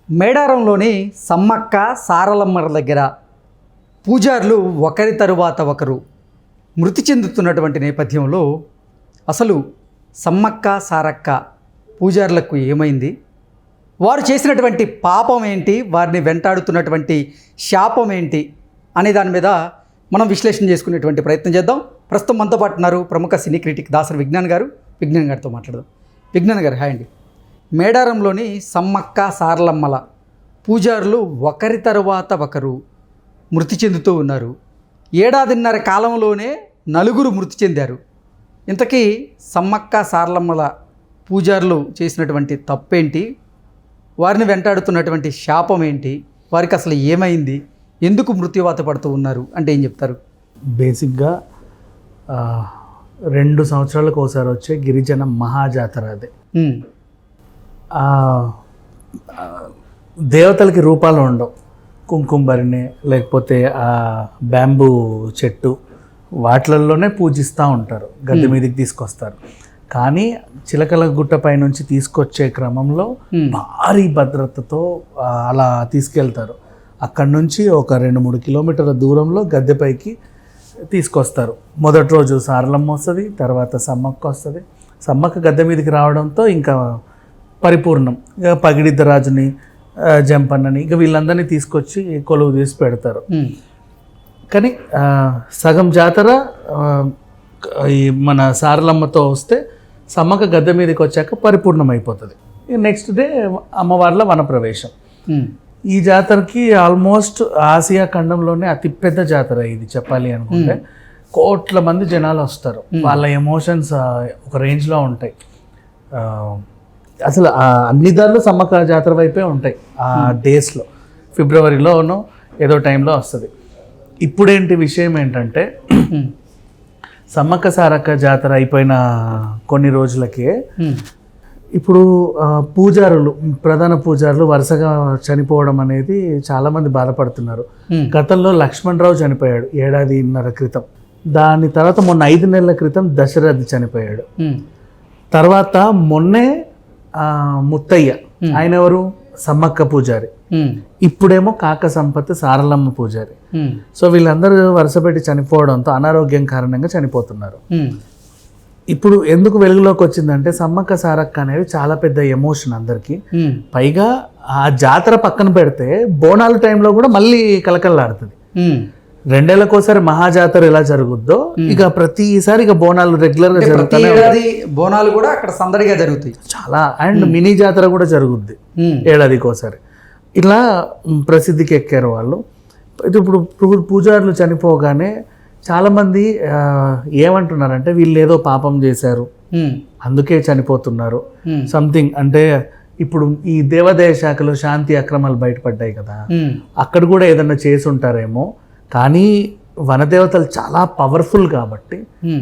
మేడారంలోని సమ్మక్క సారలమ్మల దగ్గర పూజారులు ఒకరి తరువాత ఒకరు మృతి చెందుతున్నటువంటి నేపథ్యంలో అసలు సమ్మక్క సారక్క పూజారులకు ఏమైంది, వారు చేసినటువంటి పాపం ఏంటి, వారిని వెంటాడుతున్నటువంటి శాపం ఏంటి అనే దాని మీద మనం విశ్లేషణ చేసుకునేటువంటి ప్రయత్నం చేద్దాం. ప్రస్తుతం మనతో పాటు ఉన్నారు ప్రముఖ సినీ క్రిటిక్ దాసరి విజ్ఞాన్ గారితో మాట్లాడదాం. విజ్ఞాన్ గారు, హాయ్ అండి. మేడారంలోని సమ్మక్క సారలమ్మల పూజారులు ఒకరి తరువాత ఒకరు మృతి చెందుతూ ఉన్నారు. 1.5 ఏడాది కాలంలోనే 4 మృతి చెందారు. ఇంతకీ సమ్మక్క సారలమ్మల పూజారులు చేసినటువంటి తప్పేంటి, వారిని వెంటాడుతున్నటువంటి శాపం ఏంటి, వారికి అసలు ఏమైంది, ఎందుకు మృత్యువాత పడుతూ ఉన్నారు అంటే ఏం చెప్తారు? బేసిక్గా 2 సంవత్సరాలకు ఒకసారి వచ్చే గిరిజన మహాజాతర అదే. దేవతలకి రూపాలు ఉండవు. కుంకుమబరిని లేకపోతే ఆ బ్యాంబూ చెట్టు వాటిలలోనే పూజిస్తూ ఉంటారు, గద్దె మీదకి తీసుకొస్తారు. కానీ చిలకల గుట్టపై నుంచి తీసుకొచ్చే క్రమంలో భారీ భద్రతతో అలా తీసుకెళ్తారు. అక్కడి నుంచి ఒక 2-3 కిలోమీటర్ల దూరంలో గద్దెపైకి తీసుకొస్తారు. మొదటి రోజు సారలమ్మ వస్తుంది, తర్వాత సమ్మక్క వస్తుంది. సమ్మక్క గద్దె మీదకి రావడంతో ఇంకా పరిపూర్ణం. ఇక పగిడిద్దరాజుని, జంపన్నని, ఇక వీళ్ళందరినీ తీసుకొచ్చి కొలువు తీసి పెడతారు. కానీ సగం జాతర ఈ మన సారలమ్మతో వస్తే సమ్మక్క గద్దె మీదకి వచ్చాక పరిపూర్ణం అయిపోతుంది. నెక్స్ట్ డే అమ్మవార్ల వనప్రవేశం. ఈ జాతరకి ఆల్మోస్ట్ ఆసియా ఖండంలోనే అతిపెద్ద జాతర ఇది చెప్పాలి అనుకుంటే. కోట్ల మంది జనాలు వస్తారు. వాళ్ళ ఎమోషన్స్ ఒక రేంజ్లో ఉంటాయి. అసలు అన్ని దారిలో సమ్మక్క జాతర వైపే ఉంటాయి ఆ డేస్లో. ఫిబ్రవరిలోనో ఏదో టైంలో వస్తుంది. ఇప్పుడేంటి విషయం ఏంటంటే, సమ్మక్క సారక్క జాతర అయిపోయిన కొన్ని రోజులకే ఇప్పుడు పూజారులు, ప్రధాన పూజారులు వరుసగా చనిపోవడం అనేది చాలామంది బాధపడుతున్నారు. గతంలో లక్ష్మణరావు చనిపోయాడు 1.5 ఏళ్ల క్రితం. దాని తర్వాత మొన్న 5 నెలల క్రితం దశరథి చనిపోయాడు. తర్వాత మొన్నే ముత్తయ్య, ఆయన ఎవరు, సమ్మక్క పూజారి. ఇప్పుడేమో కాక సంపత్ సారలమ్మ పూజారి. సో వీళ్ళందరూ వరుసపెట్టి చనిపోవడంతో అనారోగ్యం కారణంగా చనిపోతున్నారు. ఇప్పుడు ఎందుకు వెలుగులోకి వచ్చిందంటే, సమ్మక్క సారక్క అనేవి చాలా పెద్ద ఎమోషన్ అందరికి. పైగా ఆ జాతర పక్కన పెడితే బోనాల టైంలో కూడా మళ్ళీ కలకల్లాడుతుంది. 2 ఏళ్లకోసారి మహాజాతర ఎలా జరుగుద్దో ఇక ప్రతిసారి ఇక బోనాలు రెగ్యులర్ గా జరుగుతాయి. బోనాలు కూడా అక్కడ సందడిగా జరుగుతాయి చాలా. అండ్ మినీ జాతర కూడా జరుగుద్ది 1 ఏడాదికోసారి. ఇలా ప్రసిద్ధికి ఎక్కారు వాళ్ళు. ఇప్పుడు పూజారులు చనిపోగానే చాలామంది ఏమంటున్నారంటే, వీళ్ళు ఏదో పాపం చేశారు అందుకే చనిపోతున్నారు సంథింగ్. అంటే ఇప్పుడు ఈ దేవాదాయ శాఖలో శాంతి అక్రమాలు బయటపడ్డాయి కదా, అక్కడ కూడా ఏదన్నా చేసి ఉంటారేమో. కానీ వనదేవతలు చాలా పవర్ఫుల్ కాబట్టి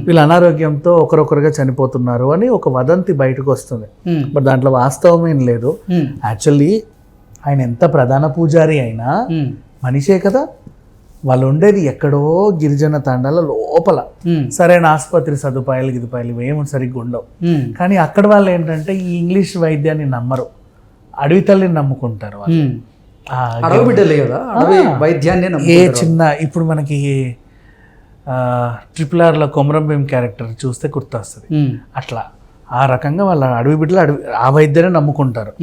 వీళ్ళ అనారోగ్యంతో ఒకరొకరుగా చనిపోతున్నారు అని ఒక వదంతి బయటకు వస్తుంది. బట్ దాంట్లో వాస్తవం ఏం లేదు. యాక్చువల్లీ ఆయన ఎంత ప్రధాన పూజారి అయినా మనిషే కదా. వాళ్ళు ఉండేది ఎక్కడో గిరిజన తాండాల లోపల. సరైన ఆసుపత్రి సదుపాయాలు గిదుపాయాలు ఏమి సరిగ్గా ఉండవు. కానీ అక్కడ వాళ్ళు ఏంటంటే ఈ ఇంగ్లీష్ వైద్యాన్ని నమ్మరు, అడవి తల్లిని నమ్ముకుంటారు వాళ్ళు. ఏ చిన్న ఇప్పుడు మనకి RRRలో కొమరం భీం క్యారెక్టర్ చూస్తే గుర్తొస్తుంది. అట్లా ఆ రకంగా వాళ్ళ అడవి బిడ్డలు ఆ వైద్యాన్ని నమ్ముకుంటారు.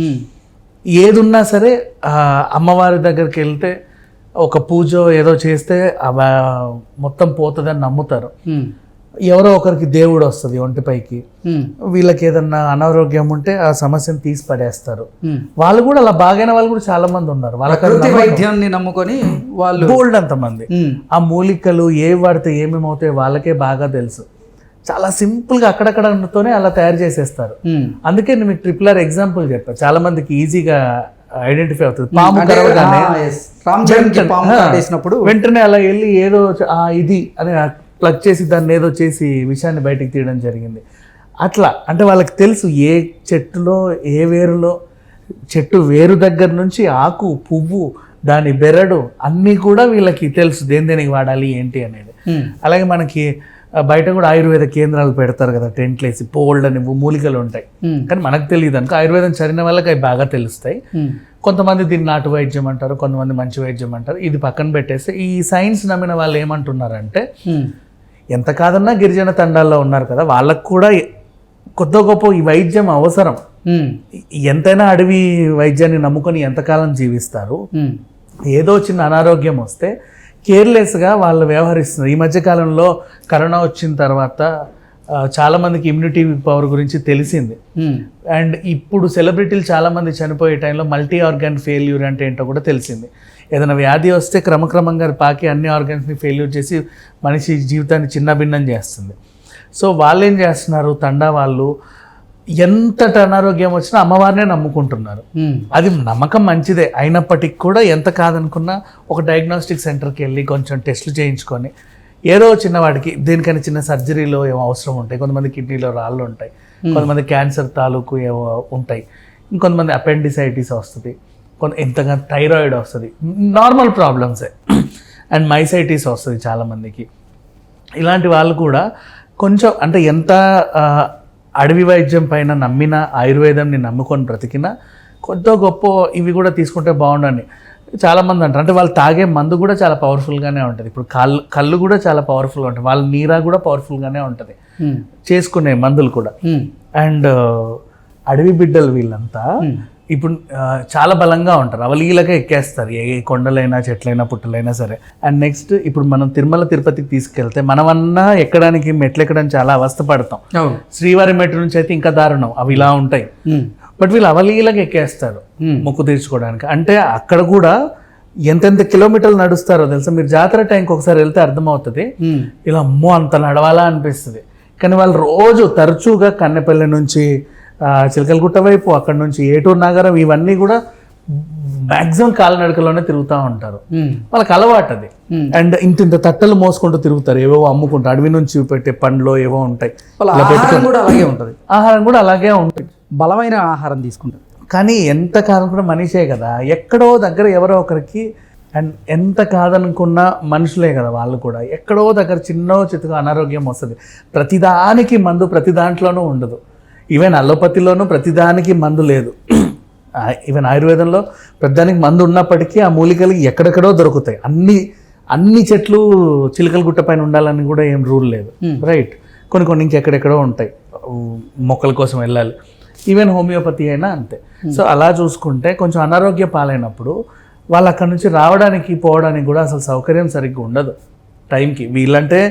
ఏది ఉన్నా సరే అమ్మవారి దగ్గరికి వెళ్తే ఒక పూజ ఏదో చేస్తే మొత్తం పోతుందని నమ్ముతారు. ఎవరో ఒకరికి దేవుడు వస్తుంది ఒంటిపైకి. వీళ్ళకి ఏదన్నా అనారోగ్యం ఉంటే ఆ సమస్యను తీసి పడేస్తారు. వాళ్ళు కూడా అలా బాగైన వాళ్ళు కూడా చాలా మంది ఉన్నారు. వాళ్ళకి వైద్యాన్ని నమ్ముకొని వాళ్ళు బోల్డ్ అంతమంది. ఆ మూలికలు ఏ వాడితే ఏమేమి అవుతాయో వాళ్ళకే బాగా తెలుసు. చాలా సింపుల్ గా అక్కడక్కడతోనే అలా తయారు చేసేస్తారు. అందుకే నేను మీకు RRR ఎగ్జాంపుల్ చెప్పాను, చాలా మందికి ఈజీగా ఐడెంటిఫై అవుతుంది. పాము కరవగానే వెంటనే అలా వెళ్ళి ఏదో ఇది అని ప్లగ్ చేసి దాన్ని ఏదో చేసి విషయాన్ని బయటికి తీయడం జరిగింది. అట్లా అంటే వాళ్ళకి తెలుసు ఏ చెట్టులో ఏ వేరులో, చెట్టు వేరు దగ్గర నుంచి ఆకు, పువ్వు, దాని బెరడు అన్నీ కూడా వీళ్ళకి తెలుసు దేనికి వాడాలి ఏంటి అనేది. అలాగే మనకి బయట కూడా ఆయుర్వేద కేంద్రాలు పెడతారు కదా, టెంట్లు వేసి పోల్డ్ అని మూలికలు ఉంటాయి. కానీ మనకు తెలియదు అనుకో, ఆయుర్వేదం చదివిన వాళ్ళకి అవి బాగా తెలుస్తాయి. కొంతమంది దీన్ని నాటు వైద్యం అంటారు, కొంతమంది మంచి వైద్యం అంటారు. ఇది పక్కన పెట్టేస్తే ఈ సైన్స్ నమ్మిన వాళ్ళు ఏమంటున్నారంటే, ఎంత కాదన్నా గిరిజన తండాల్లో ఉన్నారు కదా, వాళ్ళకు కూడా కొద్ది గొప్ప ఈ వైద్యం అవసరం. ఎంతైనా అడవి వైద్యాన్ని నమ్ముకొని ఎంతకాలం జీవిస్తారు. ఏదో చిన్న అనారోగ్యం వస్తే కేర్లెస్గా వాళ్ళు వ్యవహరిస్తున్నారు. ఈ మధ్యకాలంలో కరోనా వచ్చిన తర్వాత చాలామందికి ఇమ్యూనిటీ పవర్ గురించి తెలిసింది. అండ్ ఇప్పుడు సెలబ్రిటీలు చాలామంది చనిపోయే టైంలో మల్టీ ఆర్గాన్ ఫెయిల్యూర్ అంటే ఏంటో కూడా తెలిసింది. ఏదైనా వ్యాధి వస్తే క్రమక్రమంగా పాకి అన్ని ఆర్గాన్స్ని ఫెయిల్యూర్ చేసి మనిషి జీవితాన్ని చిన్నభిన్నం చేస్తుంది. సో వాళ్ళు ఏం చేస్తున్నారు, తండా వాళ్ళు ఎంతటి అనారోగ్యం వచ్చినా అమ్మవారినే నమ్ముకుంటున్నారు. అది నమ్మకం మంచిదే అయినప్పటికీ కూడా ఎంత కాదనుకున్నా ఒక డయాగ్నోస్టిక్ సెంటర్కి వెళ్ళి కొంచెం టెస్టులు చేయించుకొని ఏదో చిన్నవాడికి దేనికైనా చిన్న సర్జరీలో ఏమో అవసరం ఉంటాయి. కొంతమంది కిడ్నీలో రాళ్ళు ఉంటాయి, కొంతమంది క్యాన్సర్ తాలూకు ఏవో ఉంటాయి, ఇంకొంతమంది అపెండిసైటిస్ వస్తుంది, ఎంతగా థైరాయిడ్ వస్తుంది, నార్మల్ ప్రాబ్లమ్సే. అండ్ మైసైటిస్ వస్తుంది చాలామందికి. ఇలాంటి వాళ్ళు కూడా కొంచెం అంటే ఎంత అడవి వైద్యం పైన నమ్మిన, ఆయుర్వేదంని నమ్ముకొని బ్రతికినా కొద్ది గొప్ప ఇవి కూడా తీసుకుంటే బాగుండని చాలామంది అంటారు. అంటే వాళ్ళు తాగే మందు కూడా చాలా పవర్ఫుల్గానే ఉంటుంది. ఇప్పుడు కళ్ళు కూడా చాలా పవర్ఫుల్గా ఉంటుంది, వాళ్ళ నీరా కూడా పవర్ఫుల్గానే ఉంటుంది, చేసుకునే మందులు కూడా. అండ్ అడవి బిడ్డలు వీళ్ళంతా ఇప్పుడు చాలా బలంగా ఉంటారు, అవలీలగా ఎక్కేస్తారు ఏ కొండలైనా చెట్లైనా పుట్టలైనా సరే. అండ్ నెక్స్ట్ ఇప్పుడు మనం తిరుమల తిరుపతికి తీసుకెళ్తే మనమన్నా ఎక్కడానికి మెట్లు ఎక్కడానికి చాలా అవస్థ పడతాం. శ్రీవారి మెట్టు నుంచి అయితే ఇంకా దారుణం, అవి ఇలా ఉంటాయి. బట్ వీళ్ళు అవలీలగా ఎక్కేస్తారు మొక్కు తీర్చుకోవడానికి. అంటే అక్కడ కూడా ఎంతెంత కిలోమీటర్లు నడుస్తారో తెలుసా. మీరు జాతర టైంకి ఒకసారి వెళ్తే అర్థమవుతుంది, ఇలా అమ్మో అంత నడవాలా అనిపిస్తుంది. కానీ వాళ్ళు రోజు తరచుగా కన్నెపల్లి నుంచి చిలకలగుట్ట వైపు, అక్కడ నుంచి ఏటూరు నగరం, ఇవన్నీ కూడా మ్యాక్సిమం కాలినడకలోనే తిరుగుతూ ఉంటారు. వాళ్ళకి అలవాటు అది. అండ్ ఇంత తట్టలు మోసుకుంటూ తిరుగుతారు, ఏవో అమ్ముకుంటారు. అడవి నుంచి పెట్టే పండ్లు ఏవో ఉంటాయి, ఆహారం కూడా అలాగే ఉంటుంది, బలమైన ఆహారం తీసుకుంటారు. కానీ ఎంత కాదనుకున్న మనిషే కదా, ఎక్కడో దగ్గర ఎవరో ఒకరికి, అండ్ ఎంత కాదనుకున్న మనుషులే కదా వాళ్ళు కూడా, ఎక్కడో దగ్గర చిన్న చిత్తగా అనారోగ్యం వస్తుంది. ప్రతిదానికి మందు ప్రతి దాంట్లోనూ ఉండదు. ఈవెన్ అలోపతిలోనూ ప్రతిదానికి మందు లేదు. ఈవెన్ ఆయుర్వేదంలో ప్రతిదానికి మందు ఉన్నప్పటికీ ఆ మూలికలు ఎక్కడెక్కడో దొరుకుతాయి. అన్ని చెట్లు చిలకల గుట్ట పైన ఉండాలని కూడా ఏం రూల్ లేదు, రైట్? కొన్ని ఇంకెక్కడెక్కడో ఉంటాయి, మొక్కల కోసం వెళ్ళాలి. ఈవెన్ హోమియోపతి అయినా అంతే. సో అలా చూసుకుంటే కొంచెం అనారోగ్య పాలైనప్పుడు వాళ్ళు అక్కడ నుంచి రావడానికి పోవడానికి కూడా అసలు సౌకర్యం సరిగ్గా ఉండదు టైంకి. వీళ్ళంటే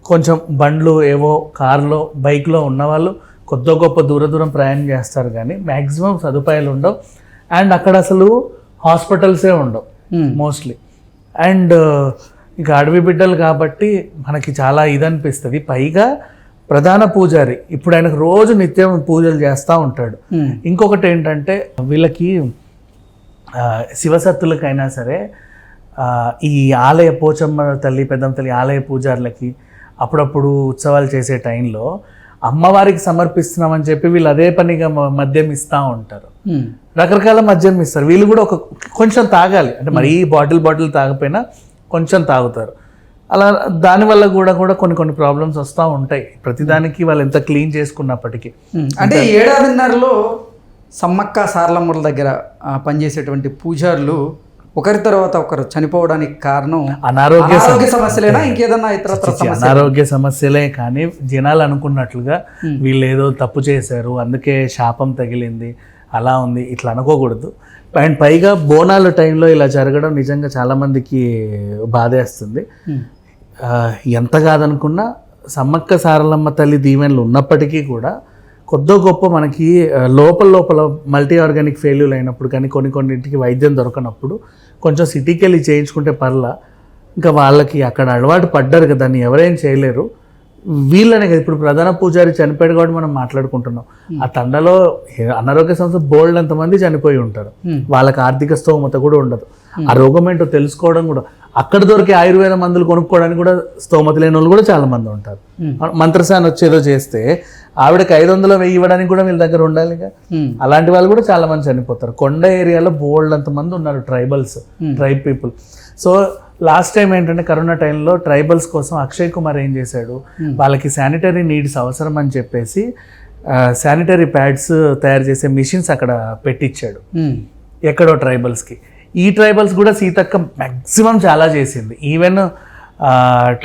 కొంచెం బండ్లు ఏవో కార్లో బైక్లో ఉన్నవాళ్ళు కొద్ది గొప్ప దూరం ప్రయాణం చేస్తారు, కానీ మ్యాక్సిమం సదుపాయాలు ఉండవు. అండ్ అక్కడ అసలు హాస్పిటల్సే ఉండవు మోస్ట్లీ. అండ్ ఇక అడవి బిడ్డలు కాబట్టి మనకి చాలా ఇదనిపిస్తుంది. పైగా ప్రధాన పూజారి ఇప్పుడు ఆయనకు రోజు నిత్యం పూజలు చేస్తూ ఉంటాడు. ఇంకొకటి ఏంటంటే వీళ్ళకి శివసత్తులకైనా సరే ఈ ఆలయ పోచమ్మ తల్లి, పెద్దమ్మ తల్లి ఆలయ పూజారులకి అప్పుడప్పుడు ఉత్సవాలు చేసే టైంలో అమ్మవారికి సమర్పిస్తున్నామని చెప్పి వీళ్ళు అదే పనిగా మద్యం ఇస్తూ ఉంటారు. రకరకాల మద్యం ఇస్తారు. వీళ్ళు కూడా కొంచెం తాగాలి, అంటే మరీ బాటిల్ తాగపోయినా కొంచెం తాగుతారు. అలా దానివల్ల కూడా కొన్ని ప్రాబ్లమ్స్ వస్తూ ఉంటాయి. ప్రతిదానికి వాళ్ళు ఎంత క్లీన్ చేసుకున్నప్పటికీ. అంటే ఏడాదిన్నరలో సమ్మక్క సారలమ్మల దగ్గర పనిచేసేటువంటి పూజారులు ఒకరి తర్వాత ఒకరు చనిపోవడానికి కారణం అనారోగ్య సమస్యలేనా, ఇంకేదన్నా ఇతరత్ర సమస్య? అనారోగ్య సమస్యలే, కానీ జనాలు అనుకున్నట్లుగా వీళ్ళు ఏదో తప్పు చేశారు అందుకే శాపం తగిలింది అలా ఉంది, ఇట్లా అనుకోకూడదు. అండ్ పైగా బోనాల టైంలో ఇలా జరగడం నిజంగా చాలామందికి బాధేస్తుంది. ఎంత కాదనుకున్నా సమ్మక్క సారలమ్మ తల్లి దీవెనలు ఉన్నప్పటికీ కూడా కొద్దో గొప్ప మనకి లోపల మల్టీ ఆర్గానిక్ ఫెయిల్యూర్ అయినప్పుడు కానీ కొన్నింటికి వైద్యం దొరకనప్పుడు కొంచెం సిటీకి వెళ్ళి చేయించుకుంటే పర్లా. ఇంకా వాళ్ళకి అక్కడ అలవాటు పడ్డారు కదా, దాన్ని ఎవరేం చేయలేరు. వీళ్ళనే కదా ఇప్పుడు ప్రధాన పూజారి చనిపోయాడు కాబట్టి మనం మాట్లాడుకుంటున్నాం. ఆ తండలో అనారోగ్య సమస్య బోల్డ్ అంతమంది చనిపోయి ఉంటారు, వాళ్ళకి ఆర్థిక స్తోమత కూడా ఉండదు. ఆ రోగం ఏంటో తెలుసుకోవడం కూడా, అక్కడ దొరికే ఆయుర్వేద మందులు కొనుక్కోవడానికి కూడా స్తోమత లేని వాళ్ళు కూడా చాలా మంది ఉంటారు. మంత్రసాన్ని వచ్చేదో చేస్తే ఆవిడకి 500-1000 ఇవ్వడానికి కూడా వీళ్ళ దగ్గర ఉండాలిగా. అలాంటి వాళ్ళు కూడా చాలా మంది చనిపోతారు. కొండ ఏరియాలో బోల్డ్ అంతమంది ఉన్నారు tribe people. So last time ఏంటంటే కరోనా టైంలో ట్రైబల్స్ కోసం అక్షయ్ కుమార్ ఏం చేశాడు, వాళ్ళకి శానిటరీ నీడ్స్ అవసరం అని చెప్పేసి శానిటరీ ప్యాడ్స్ తయారు చేసే మిషన్స్ అక్కడ పెట్టించాడు ఎక్కడో ట్రైబల్స్కి. ఈ ట్రైబల్స్ కూడా సీతక్క మ్యాక్సిమం చాలా చేసింది. ఈవెన్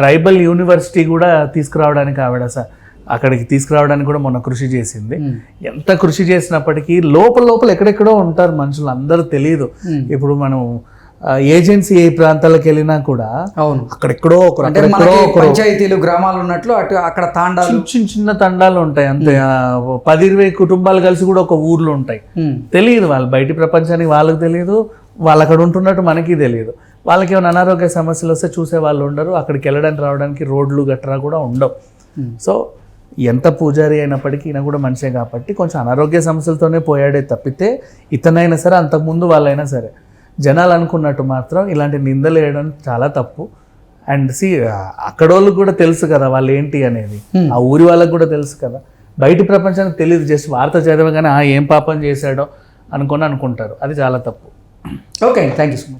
ట్రైబల్ యూనివర్సిటీ కూడా తీసుకురావడానికి అక్కడికి తీసుకురావడానికి కూడా మొన్న కృషి చేసింది. ఎంత కృషి చేసినప్పటికీ లోపల ఎక్కడెక్కడో ఉంటారు మనుషులు, అందరూ తెలియదు. ఇప్పుడు మనం ఏజెన్సీ ఏ ప్రాంతాలకు వెళ్ళినా కూడా అవును అక్కడెక్కడో పంచాయతీలు గ్రామాలు ఉన్నట్లు అక్కడ తాండాలు చిన్న తండాలు ఉంటాయి అంతే. 10-20 కుటుంబాలు కలిసి కూడా ఒక ఊర్లో ఉంటాయి. తెలియదు వాళ్ళు, బయటి ప్రపంచానికి వాళ్ళకి తెలియదు, వాళ్ళు అక్కడ ఉంటున్నట్టు మనకి తెలియదు. వాళ్ళకి ఏమైనా అనారోగ్య సమస్యలు వస్తే చూసే వాళ్ళు ఉండరు, అక్కడికి వెళ్ళడానికి రావడానికి రోడ్లు గట్రా కూడా ఉండవు. సో ఎంత పూజారి అయినప్పటికీ ఈయన కూడా మనిషే కాబట్టి కొంచెం అనారోగ్య సమస్యలతోనే పోయాడే తప్పితే ఇతనైనా సరే అంతకుముందు వాళ్ళైనా సరే జనాలు అనుకున్నట్టు మాత్రం ఇలాంటి నిందలు వేయడం చాలా తప్పు. అండ్ అక్కడోళ్ళకి కూడా తెలుసు కదా వాళ్ళు ఏంటి అనేది, ఆ ఊరి వాళ్ళకి కూడా తెలుసు కదా, బయటి ప్రపంచానికి తెలియదు. జస్ట్ వార్త చదవగానే ఏం పాపం చేశాడో అనుకుంటారు, అది చాలా తప్పు. Okay, thank you so much.